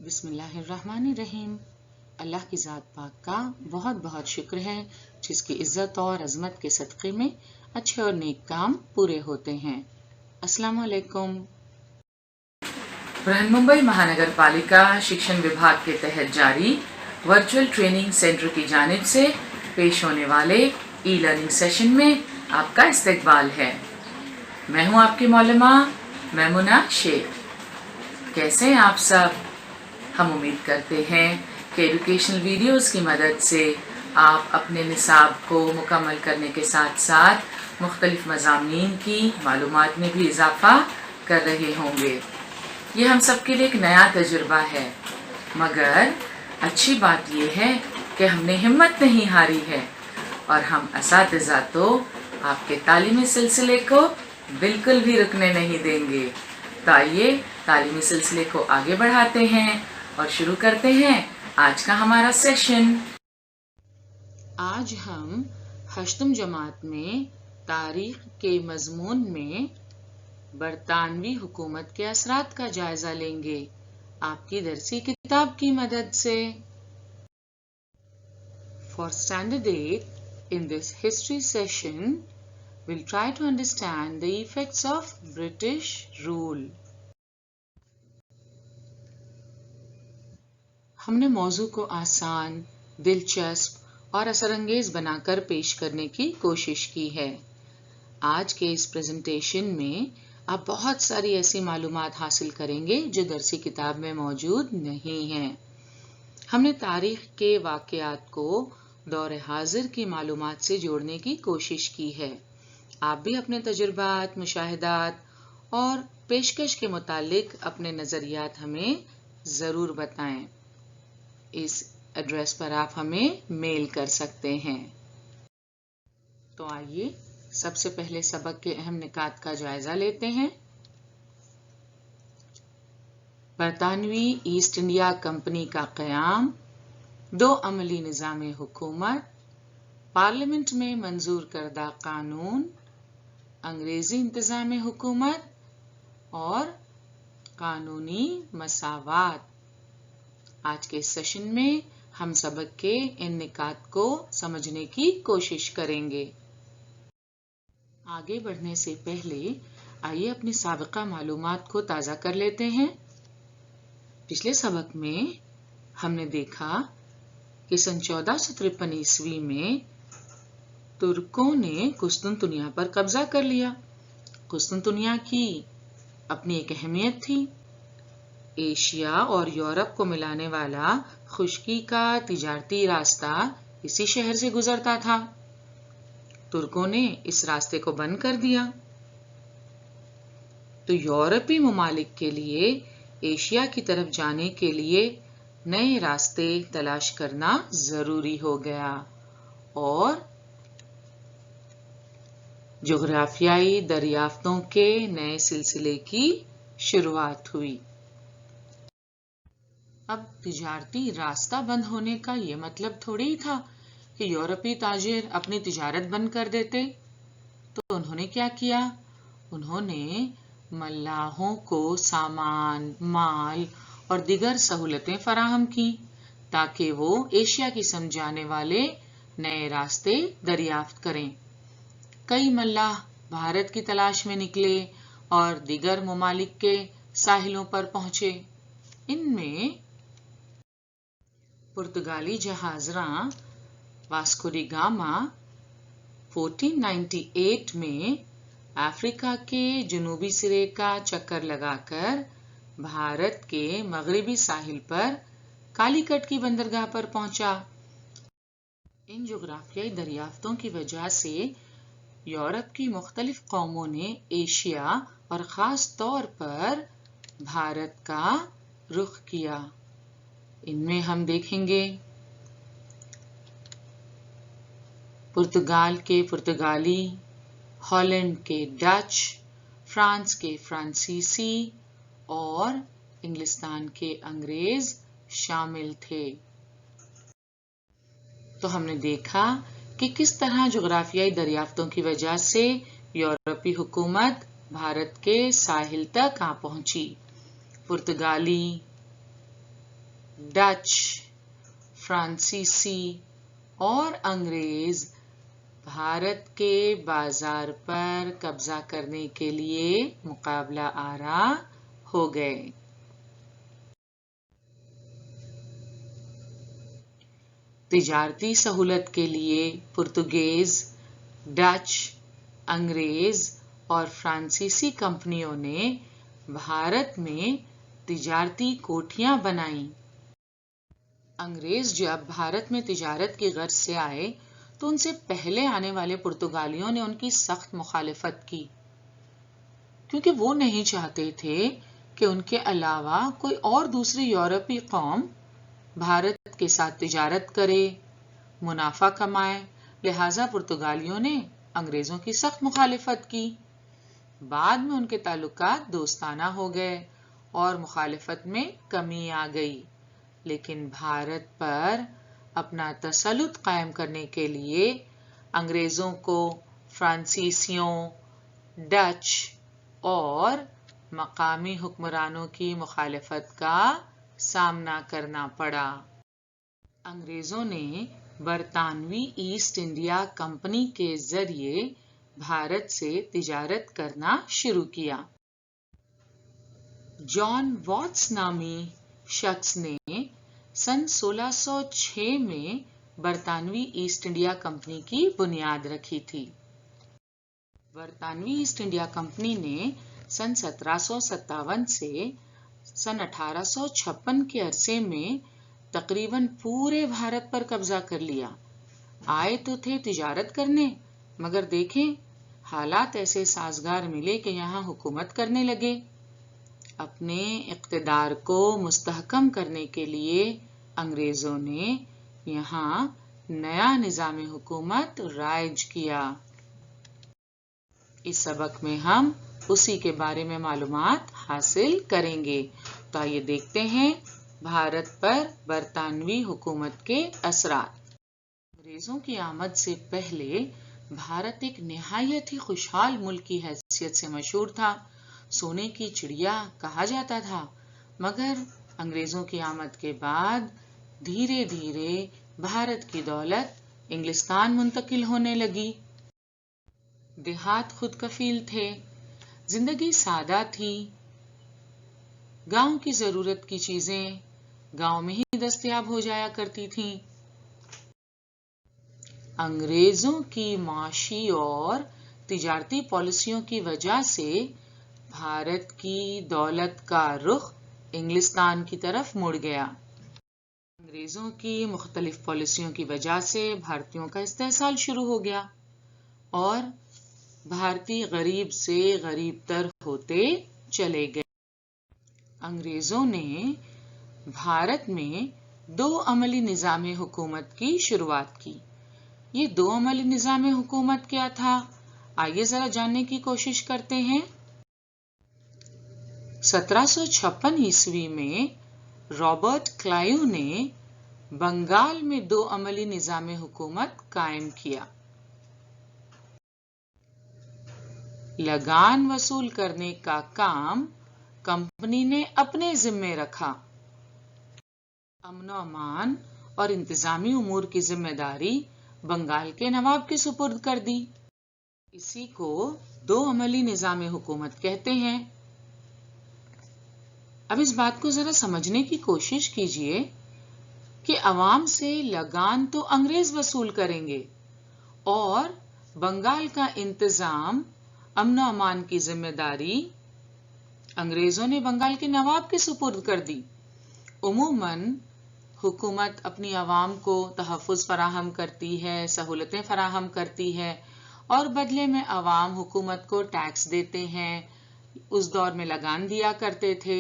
بسم اللہ الرحمن الرحیم۔ اللہ کی ذات پاک کا بہت بہت شکر ہے جس کی عزت اور عظمت کے صدقے میں اچھے اور نیک کام پورے ہوتے ہیں۔ السلام علیکم۔ برہن ممبئی مہانگر پالیکا شکشن وبھاگ کے تحت جاری ورچوئل ٹریننگ سینٹر کی جانب سے پیش ہونے والے ای لرننگ سیشن میں آپ کا استقبال ہے۔ میں ہوں آپ کی معلمہ میمونہ شیخ۔ کیسے ہیں آپ سب؟ ہم امید کرتے ہیں کہ ایڈوکیشنل ویڈیوز کی مدد سے آپ اپنے نصاب کو مکمل کرنے کے ساتھ ساتھ مختلف مضامین کی معلومات میں بھی اضافہ کر رہے ہوں گے۔ یہ ہم سب کے لیے ایک نیا تجربہ ہے، مگر اچھی بات یہ ہے کہ ہم نے ہمت نہیں ہاری ہے اور ہم اساتذہ تو آپ کے تعلیمی سلسلے کو بالکل بھی رکنے نہیں دیں گے۔ تو آئیے تعلیمی سلسلے کو آگے بڑھاتے ہیں اور شروع کرتے ہیں آج کا ہمارا سیشن۔ آج ہم ہشتم جماعت میں تاریخ کے مضمون میں برطانوی حکومت کے اثرات کا جائزہ لیں گے آپ کی درسی کتاب کی مدد سے۔ For Standard 8, in this history session, we'll try to understand the effects of British rule. ہم نے موضوع کو آسان، دلچسپ اور اثر انگیز بنا کر پیش کرنے کی کوشش کی ہے۔ آج کے اس پریزنٹیشن میں آپ بہت ساری ایسی معلومات حاصل کریں گے جو درسی کتاب میں موجود نہیں ہیں۔ ہم نے تاریخ کے واقعات کو دور حاضر کی معلومات سے جوڑنے کی کوشش کی ہے۔ آپ بھی اپنے تجربات، مشاہدات اور پیشکش کے متعلق اپنے نظریات ہمیں ضرور بتائیں۔ اس ایڈریس پر آپ ہمیں میل کر سکتے ہیں۔ تو آئیے سب سے پہلے سبق کے اہم نکات کا جائزہ لیتے ہیں۔ برطانوی ایسٹ انڈیا کمپنی کا قیام، دو عملی نظام حکومت، پارلیمنٹ میں منظور کردہ قانون، انگریزی انتظام حکومت اور قانونی مساوات۔ آج کے سیشن میں ہم سبق کے ان نکات کو سمجھنے کی کوشش کریں گے۔ آگے بڑھنے سے پہلے آئیے اپنی سابقہ معلومات کو تازہ کر لیتے ہیں۔ پچھلے سبق میں ہم نے دیکھا کہ سن 1453 عیسوی میں ترکوں نے قسطنطنیہ پر قبضہ کر لیا۔ قسطنطنیہ کی اپنی ایک اہمیت تھی۔ ایشیا اور یورپ کو ملانے والا خشکی کا تجارتی راستہ اسی شہر سے گزرتا تھا۔ ترکوں نے اس راستے کو بند کر دیا تو یورپی ممالک کے لیے ایشیا کی طرف جانے کے لیے نئے راستے تلاش کرنا ضروری ہو گیا اور جغرافیائی دریافتوں کے نئے سلسلے کی شروعات ہوئی۔ اب تجارتی راستہ بند ہونے کا یہ مطلب تھوڑی ہی تھا کہ یورپی تاجر اپنی تجارت بند کر دیتے۔ تو انہوں نے کیا کیا؟ انہوں نے ملاحوں کو سامان، مال اور دیگر سہولتیں فراہم کی تاکہ وہ ایشیا کی سمجھ جانے والے نئے راستے دریافت کریں۔ کئی ملاح بھارت کی تلاش میں نکلے اور دیگر ممالک کے ساحلوں پر پہنچے۔ ان میں پرتگالی جہاز راں واسکو ڈی گاما 1498 میں افریقہ کے جنوبی سرے کا چکر لگا کر بھارت کے مغربی ساحل پر کالی کٹ کی بندرگاہ پر پہنچا۔ ان جغرافیائی دریافتوں کی وجہ سے یورپ کی مختلف قوموں نے ایشیا اور خاص طور پر بھارت کا رخ کیا۔ ان میں ہم دیکھیں گے پرتگال کے پرتگالی، ہالینڈ کے ڈچ، فرانس کے فرانسیسی اور انگلستان کے انگریز شامل تھے۔ تو ہم نے دیکھا کہ کس طرح جغرافیائی دریافتوں کی وجہ سے یورپی حکومت بھارت کے ساحل تک آ پہنچی۔ پرتگالی ڈچ، فرانسیسی اور انگریز بھارت کے بازار پر قبضہ کرنے کے لیے مقابلہ آرا ہو گئے۔ تجارتی سہولت کے لیے پرتگیز، ڈچ، انگریز اور فرانسیسی کمپنیوں نے بھارت میں تجارتی کوٹھیاں بنائیں۔ انگریز جب بھارت میں تجارت کی غرض سے آئے تو ان سے پہلے آنے والے پرتگالیوں نے ان کی سخت مخالفت کی، کیونکہ وہ نہیں چاہتے تھے کہ ان کے علاوہ کوئی اور دوسری یورپی قوم بھارت کے ساتھ تجارت کرے، منافع کمائے۔ لہٰذا پرتگالیوں نے انگریزوں کی سخت مخالفت کی۔ بعد میں ان کے تعلقات دوستانہ ہو گئے اور مخالفت میں کمی آ گئی، لیکن بھارت پر اپنا تسلط قائم کرنے کے لیے انگریزوں کو فرانسیسیوں، ڈچ اور مقامی حکمرانوں کی مخالفت کا سامنا کرنا پڑا۔ انگریزوں نے برطانوی ایسٹ انڈیا کمپنی کے ذریعے بھارت سے تجارت کرنا شروع کیا۔ جان واٹس نامی شخص نے سن 1606 میں برطانوی ایسٹ انڈیا کمپنی کی بنیاد رکھی تھی۔ برطانوی ایسٹ انڈیا کمپنی نے سن 1757 سے سن 1856 کے عرصے میں تقریباً پورے بھارت پر قبضہ کر لیا۔ آئے تو تھے تجارت کرنے، مگر دیکھیں حالات ایسے سازگار ملے کہ یہاں حکومت کرنے لگے۔ اپنے اقتدار کو مستحکم کرنے کے لیے انگریزوں نے یہاں نیا نظام حکومت رائج کیا۔ اس سبق میں ہم اسی کے بارے میں معلومات حاصل کریں گے۔ تو آئیے دیکھتے ہیں بھارت پر برطانوی حکومت کے اثرات۔ انگریزوں کی آمد سے پہلے بھارت ایک نہایت ہی خوشحال ملک کی حیثیت سے مشہور تھا۔ سونے کی چڑیا کہا جاتا تھا، مگر انگریزوں کی آمد کے بعد دھیرے دھیرے بھارت کی دولت انگلستان منتقل ہونے لگی۔ دیہات خود کفیل تھے، زندگی سادہ تھی، گاؤں کی ضرورت کی چیزیں گاؤں میں ہی دستیاب ہو جایا کرتی تھیں۔ انگریزوں کی معاشی اور تجارتی پالیسیوں کی وجہ سے بھارت کی دولت کا رخ انگلستان کی طرف مڑ گیا۔ انگریزوں کی مختلف پالیسیوں کی وجہ سے بھارتیوں کا استحصال شروع ہو گیا اور بھارتی غریب سے غریب تر ہوتے چلے گئے۔ انگریزوں نے بھارت میں 2 عملی نظام حکومت کی شروعات کی۔ یہ 2 عملی نظام حکومت کیا تھا؟ آئیے ذرا جاننے کی کوشش کرتے ہیں۔ 1756 عیسوی میں رابرٹ کلائیو نے بنگال میں 2 عملی نظام حکومت قائم کیا۔ لگان وصول کرنے کا کام کمپنی نے اپنے ذمے رکھا۔ امن و امان اور انتظامی امور کی ذمہ داری بنگال کے نواب کے سپرد کر دی۔ اسی کو 2 عملی نظام حکومت کہتے ہیں۔ اب اس بات کو ذرا سمجھنے کی کوشش کیجئے کہ عوام سے لگان تو انگریز وصول کریں گے اور بنگال کا انتظام، امن و امان کی ذمہ داری انگریزوں نے بنگال کے نواب کے سپرد کر دی۔ عموماً حکومت اپنی عوام کو تحفظ فراہم کرتی ہے، سہولتیں فراہم کرتی ہے اور بدلے میں عوام حکومت کو ٹیکس دیتے ہیں۔ اس دور میں لگان دیا کرتے تھے،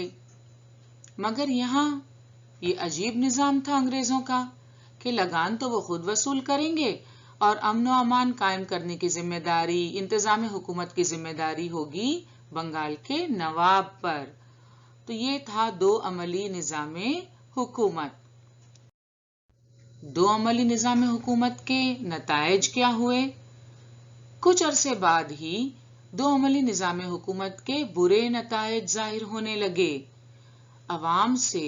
مگر یہاں یہ عجیب نظام تھا انگریزوں کا کہ لگان تو وہ خود وصول کریں گے اور امن و امان قائم کرنے کی ذمہ داری، انتظام حکومت کی ذمہ داری ہوگی بنگال کے نواب پر۔ تو یہ تھا 2 عملی نظام حکومت۔ 2 عملی نظام حکومت کے نتائج کیا ہوئے؟ کچھ عرصے بعد ہی 2 عملی نظام حکومت کے برے نتائج ظاہر ہونے لگے۔ عوام سے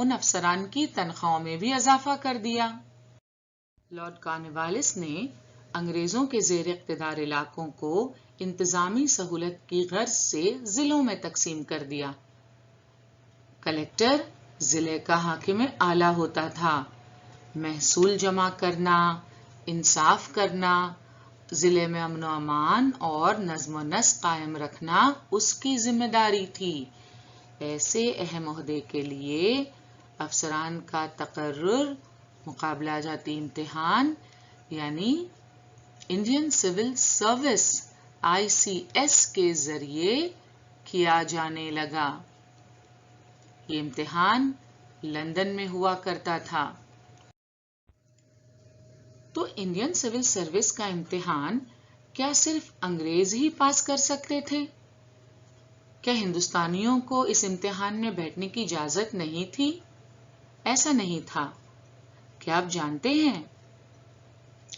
ان افسران کی تنخواہوں میں بھی اضافہ کر دیا۔ لارڈ کارنوالیس نے انگریزوں کے زیر اقتدار علاقوں کو انتظامی سہولت کی غرض سے ضلعوں میں تقسیم کر دیا۔ کلیکٹر ضلع کا حاکم اعلیٰ ہوتا تھا۔ محصول جمع کرنا، انصاف کرنا، ضلع میں امن و امان اور نظم و نسق قائم رکھنا اس کی ذمہ داری تھی۔ ایسے اہم عہدے کے لیے افسران کا تقرر مقابلہ جاتی امتحان یعنی انڈین سول سروس ICS کے ذریعے کیا جانے لگا۔ یہ امتحان لندن میں ہوا کرتا تھا۔ تو انڈین سول سروس کا امتحان کیا صرف انگریز ہی پاس کر سکتے تھے؟ کیا ہندوستانیوں کو اس امتحان میں بیٹھنے کی اجازت نہیں تھی؟ ایسا نہیں تھا۔ کیا آپ جانتے ہیں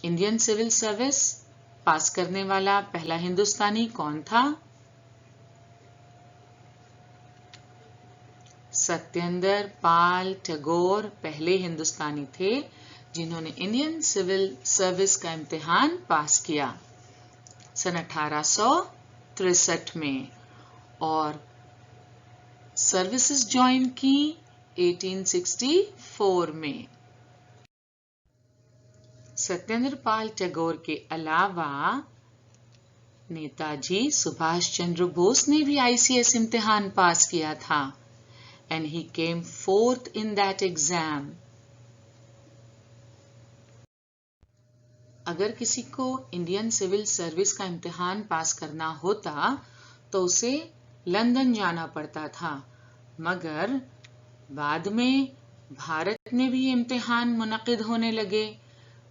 انڈین سول سروس پاس کرنے والا پہلا ہندوستانی کون تھا؟ ستیندر پال ٹیگور پہلے ہندوستانی تھے جنہوں نے انڈین سول سروس کا امتحان پاس کیا سن 1863 میں اور سروسز جوائن کی 1864 میں۔ ستیندر پال ٹیگور کے علاوہ نیتا جی سبھاش چندر بوس نے بھی ICS امتحان پاس کیا تھا and he came fourth in that exam. اگر کسی کو انڈین سول سروس کا امتحان پاس کرنا ہوتا تو اسے لندن جانا پڑتا تھا، مگر بعد میں بھارت میں بھی امتحان منعقد ہونے لگے۔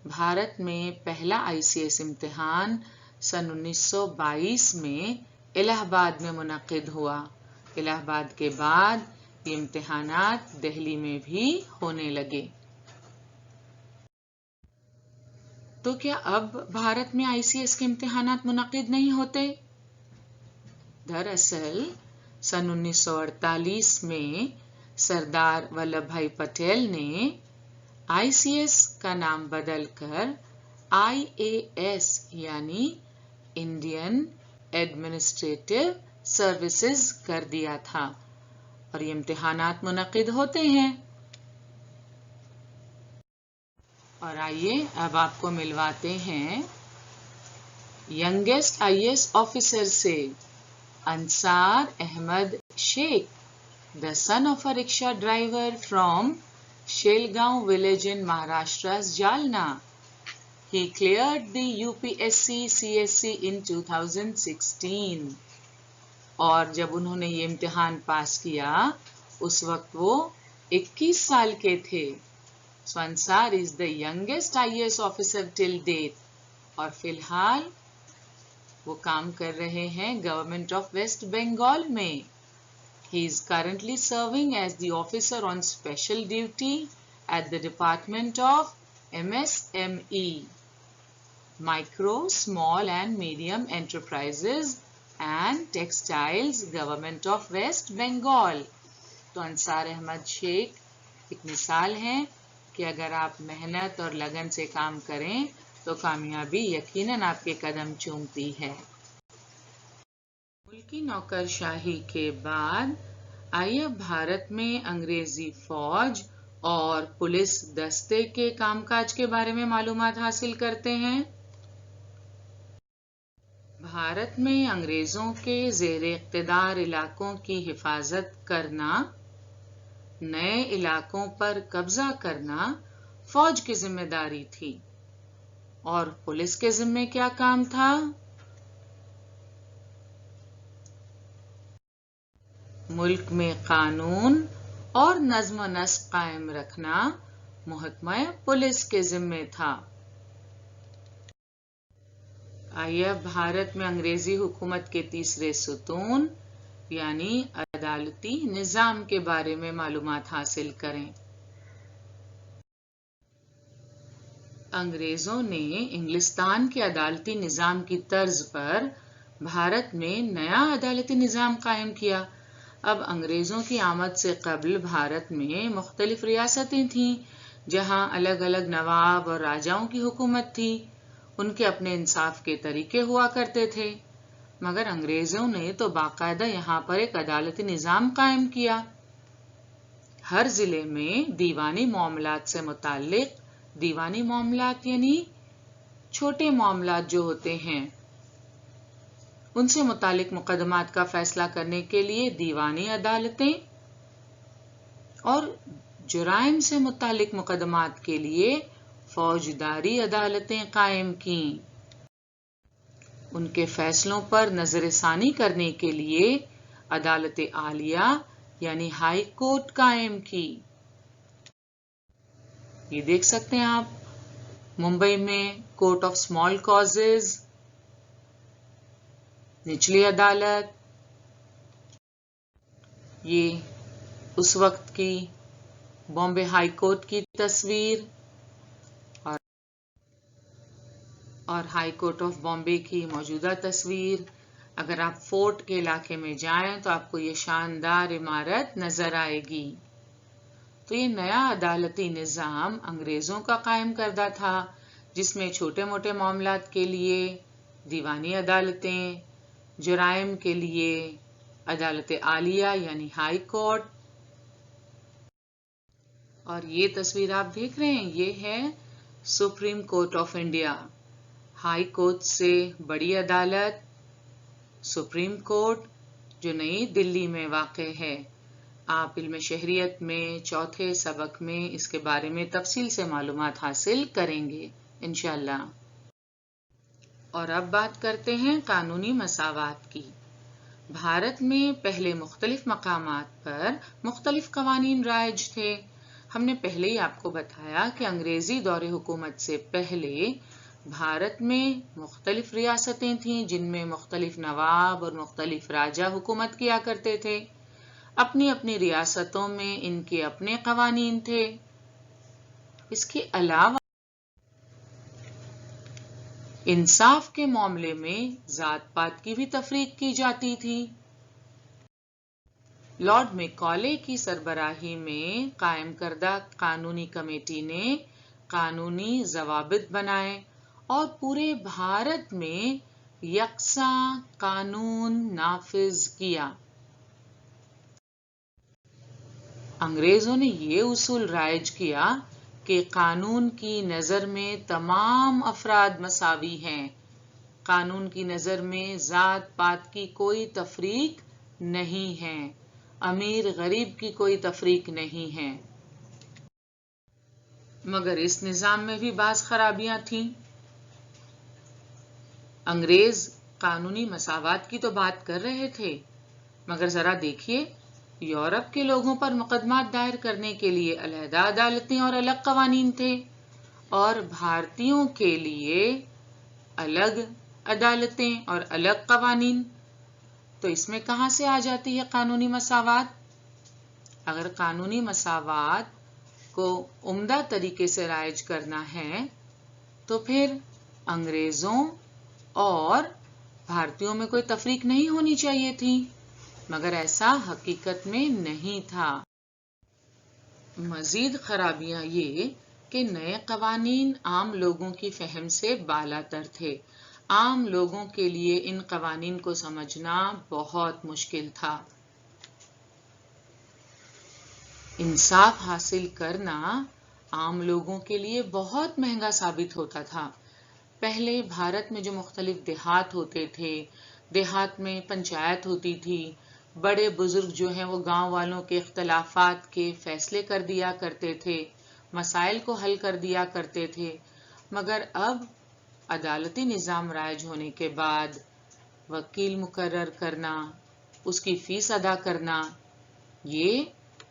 بھارت میں پہلا ICS امتحان سن 1922 میں الہ آباد میں منعقد ہوا۔ الہ آباد کے بعد یہ امتحانات دہلی میں بھی ہونے لگے۔ تو کیا اب بھارت میں ICS کے امتحانات منعقد نہیں ہوتے؟ دراصل سن 1948 میں سردار ولبھ بھائی پٹیل نے ICS کا نام بدل کر IAS یعنی انڈین ایڈمنسٹریٹو سروسز کر دیا تھا اور یہ امتحانات منعقد ہوتے ہیں۔ اور آئیے اب آپ کو ملواتے ہیں ینگسٹ IAS آفیسر سے، انصار احمد شیخ، the son of a rickshaw driver from Shelgaon village in Maharashtra's Jalna. He cleared the UPSC CSC in 2016. اور جب انہوں نے یہ امتحان پاس کیا اس وقت وہ 21 سال کے تھے۔ So Ansar is the youngest IAS officer till date. اور فی الحال وہ کام کر رہے ہیں گورنمنٹ آف ویسٹ بنگال میں۔ He is currently serving as the officer on special duty at the Department of MSME, Micro, Small and Medium Enterprises and Textiles, Government of West Bengal. تو انصار احمد شیخ ایک مثال ہے کہ اگر آپ محنت اور لگن سے کام کریں تو کامیابی یقیناً آپ کے قدم چومتی ہے۔ ملکی نوکر شاہی کے بعد آئیے بھارت میں انگریزی فوج اور پولیس دستے کے کام کاج کے بارے میں معلومات حاصل کرتے ہیں۔ بھارت میں انگریزوں کے زیر اقتدار علاقوں کی حفاظت کرنا، نئے علاقوں پر قبضہ کرنا فوج کی ذمہ داری تھی، اور پولیس کے ذمہ کیا کام تھا؟ ملک میں قانون اور نظم و نسق قائم رکھنا محکمہ پولیس کے ذمہ تھا۔ آئیے بھارت میں انگریزی حکومت کے تیسرے ستون یعنی عدالتی نظام کے بارے میں معلومات حاصل کریں۔ انگریزوں نے انگلستان کے عدالتی نظام کی طرز پر بھارت میں نیا عدالتی نظام قائم کیا۔ اب انگریزوں کی آمد سے قبل بھارت میں مختلف ریاستیں تھیں جہاں الگ الگ نواب اور راجاؤں کی حکومت تھی. ان کے اپنے انصاف کے طریقے ہوا کرتے تھے، مگر انگریزوں نے تو باقاعدہ یہاں پر ایک عدالتی نظام قائم کیا. ہر ضلع میں دیوانی معاملات سے متعلق، دیوانی معاملات یعنی چھوٹے معاملات جو ہوتے ہیں ان سے متعلق مقدمات کا فیصلہ کرنے کے لیے دیوانی عدالتیں، اور جرائم سے متعلق مقدمات کے لیے فوجداری عدالتیں قائم کیں. ان کے فیصلوں پر نظر ثانی کرنے کے لیے عدالت عالیہ یعنی ہائی کورٹ قائم کی. یہ دیکھ سکتے ہیں آپ ممبئی میں کورٹ آف اسمال کازز، نچلی عدالت. یہ اس وقت کی بامبے ہائی کورٹ کی تصویر اور ہائی کورٹ آف بامبے کی موجودہ تصویر. اگر آپ فورٹ کے علاقے میں جائیں تو آپ کو یہ شاندار عمارت نظر آئے گی. تو یہ نیا عدالتی نظام انگریزوں کا قائم کردہ تھا، جس میں چھوٹے موٹے معاملات کے لیے دیوانی عدالتیں، جرائم کے لیے عدالت عالیہ یعنی ہائی کورٹ. اور یہ تصویر آپ دیکھ رہے ہیں، یہ ہے supreme court of India. High court سے بڑی عدالت سپریم کورٹ جو نئی دلی میں واقع ہے. آپ علم شہریت میں چوتھے سبق میں اس کے بارے میں تفصیل سے معلومات حاصل کریں گے انشاءاللہ. اور اب بات کرتے ہیں قانونی مساوات کی. بھارت میں پہلے مختلف مقامات پر مختلف قوانین رائج تھے. ہم نے پہلے ہی آپ کو بتایا کہ انگریزی دور حکومت سے پہلے بھارت میں مختلف ریاستیں تھیں جن میں مختلف نواب اور مختلف راجا حکومت کیا کرتے تھے. اپنی اپنی ریاستوں میں ان کے اپنے قوانین تھے. اس کے علاوہ انصاف کے معاملے میں ذات پات کی بھی تفریق کی جاتی تھی. لارڈ میکالے کی سربراہی میں قائم کردہ قانونی کمیٹی نے قانونی ضوابط بنائے اور پورے بھارت میں یکساں قانون نافذ کیا. انگریزوں نے یہ اصول رائج کیا کہ قانون کی نظر میں تمام افراد مساوی ہیں. قانون کی نظر میں ذات پات کی کوئی تفریق نہیں ہے، امیر غریب کی کوئی تفریق نہیں ہے. مگر اس نظام میں بھی بعض خرابیاں تھیں. انگریز قانونی مساوات کی تو بات کر رہے تھے، مگر ذرا دیکھیے یورپ کے لوگوں پر مقدمات دائر کرنے کے لیے علیحدہ عدالتیں اور الگ قوانین تھے، اور بھارتیوں کے لیے الگ عدالتیں اور الگ قوانین. تو اس میں کہاں سے آ جاتی ہے قانونی مساوات؟ اگر قانونی مساوات کو عمدہ طریقے سے رائج کرنا ہے تو پھر انگریزوں اور بھارتیوں میں کوئی تفریق نہیں ہونی چاہیے تھی، مگر ایسا حقیقت میں نہیں تھا. مزید خرابیاں یہ کہ نئے قوانین عام لوگوں کی فہم سے بالاتر تھے. عام لوگوں کے لیے ان قوانین کو سمجھنا بہت مشکل تھا. انصاف حاصل کرنا عام لوگوں کے لیے بہت مہنگا ثابت ہوتا تھا. پہلے بھارت میں جو مختلف دیہات ہوتے تھے، دیہات میں پنچایت ہوتی تھی، بڑے بزرگ جو ہیں وہ گاؤں والوں کے اختلافات کے فیصلے کر دیا کرتے تھے، مسائل کو حل کر دیا کرتے تھے. مگر اب عدالتی نظام رائج ہونے کے بعد وکیل مقرر کرنا، اس کی فیس ادا کرنا، یہ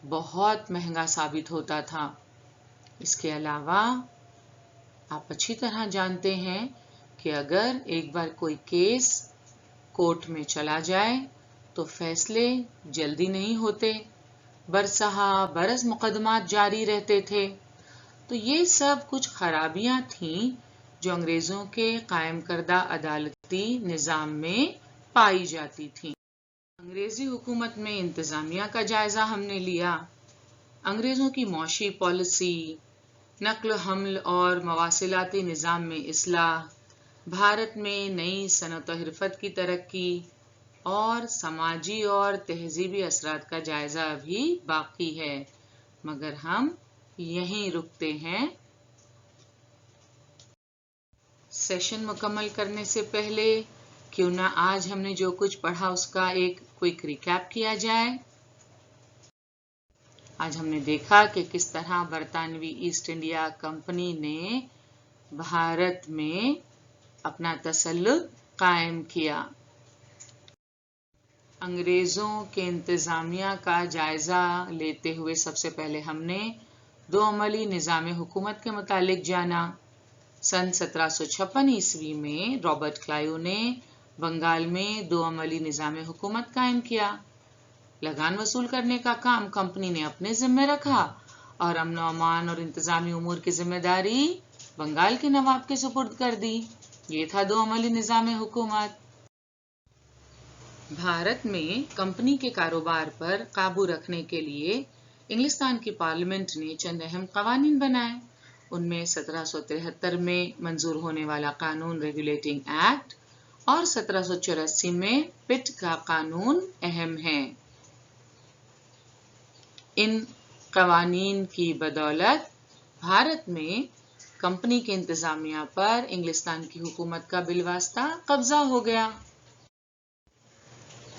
بہت مہنگا ثابت ہوتا تھا. اس کے علاوہ آپ اچھی طرح جانتے ہیں کہ اگر ایک بار کوئی کیس کورٹ میں چلا جائے تو فیصلے جلدی نہیں ہوتے، برسہ برس مقدمات جاری رہتے تھے. تو یہ سب کچھ خرابیاں تھیں جو انگریزوں کے قائم کردہ عدالتی نظام میں پائی جاتی تھیں. انگریزی حکومت میں انتظامیہ کا جائزہ ہم نے لیا، انگریزوں کی معاشی پالیسی، نقل و حمل اور مواصلاتی نظام میں اصلاح، بھارت میں نئی صنعت و حرفت کی ترقی اور سماجی اور تہذیبی اثرات کا جائزہ بھی باقی ہے، مگر ہم یہیں رکتے ہیں۔ سیشن مکمل کرنے سے پہلے کیوں نہ آج ہم نے جو کچھ پڑھا اس کا ایک کوئک ریکیپ کیا جائے۔ آج ہم نے دیکھا کہ کس طرح برطانوی ایسٹ انڈیا کمپنی نے بھارت میں اپنا تسلط قائم کیا۔ انگریزوں کے انتظامیہ کا جائزہ لیتے ہوئے سب سے پہلے ہم نے دو عملی نظام حکومت کے متعلق جانا۔ سن 1756 عیسوی میں رابرٹ کلائیو نے بنگال میں دو عملی نظام حکومت قائم کیا۔ لگان وصول کرنے کا کام کمپنی نے اپنے ذمہ رکھا اور امن و امان اور انتظامی امور کی ذمہ داری بنگال کے نواب کے سپرد کر دی۔ یہ تھا دو عملی نظام حکومت۔ بھارت میں کمپنی کے کاروبار پر قابو رکھنے کے لیے انگلستان کی پارلیمنٹ نے چند اہم قوانین بنائے۔ ان میں 1773 میں منظور ہونے والا قانون ریگولیٹنگ ایکٹ اور 1784 میں پٹ کا قانون اہم ہیں۔ ان قوانین کی بدولت بھارت میں کمپنی کے انتظامیہ پر انگلستان کی حکومت کا بالواسطہ قبضہ ہو گیا۔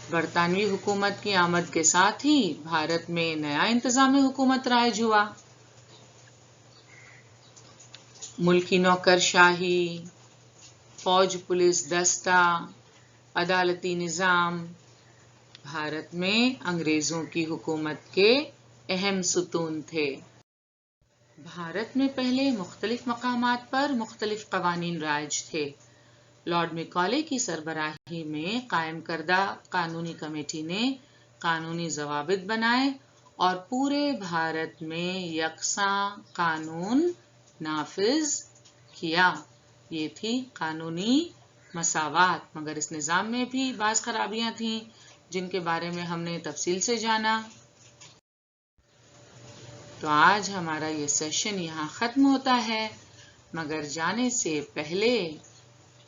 برطانوی حکومت کی آمد کے ساتھ ہی بھارت میں نیا انتظام حکومت رائج ہوا۔ ملکی نوکر شاہی، فوج پولیس دستہ، عدالتی نظام بھارت میں انگریزوں کی حکومت کے اہم ستون تھے۔ بھارت میں پہلے مختلف مقامات پر مختلف قوانین رائج تھے۔ لارڈ میکالے کی سربراہی میں قائم کردہ قانونی کمیٹی نے قانونی ضوابط بنائے اور پورے بھارت میں یکساں قانون نافذ کیا۔ یہ تھی قانونی مساوات، مگر اس نظام میں بھی بعض خرابیاں تھیں جن کے بارے میں ہم نے تفصیل سے جانا۔ تو آج ہمارا یہ سیشن یہاں ختم ہوتا ہے، مگر جانے سے پہلے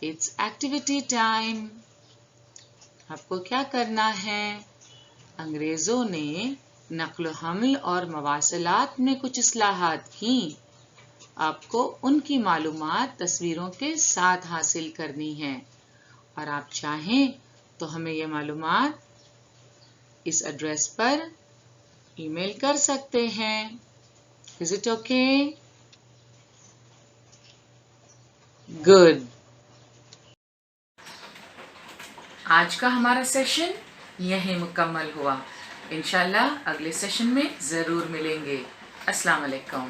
اٹس ایکٹیویٹی ٹائم۔ آپ کو کیا کرنا ہے؟ انگریزوں نے نقل و حمل اور مواصلات میں کچھ اصلاحات کیں۔ آپ کو ان کی معلومات تصویروں کے ساتھ حاصل کرنی ہے، اور آپ چاہیں تو ہمیں یہ معلومات اس ایڈریس پر ای میل کر سکتے ہیں۔ Is it okay? Good. آج کا ہمارا سیشن یہیں مکمل ہوا۔ انشاءاللہ اگلے سیشن میں ضرور ملیں گے۔ السلام علیکم۔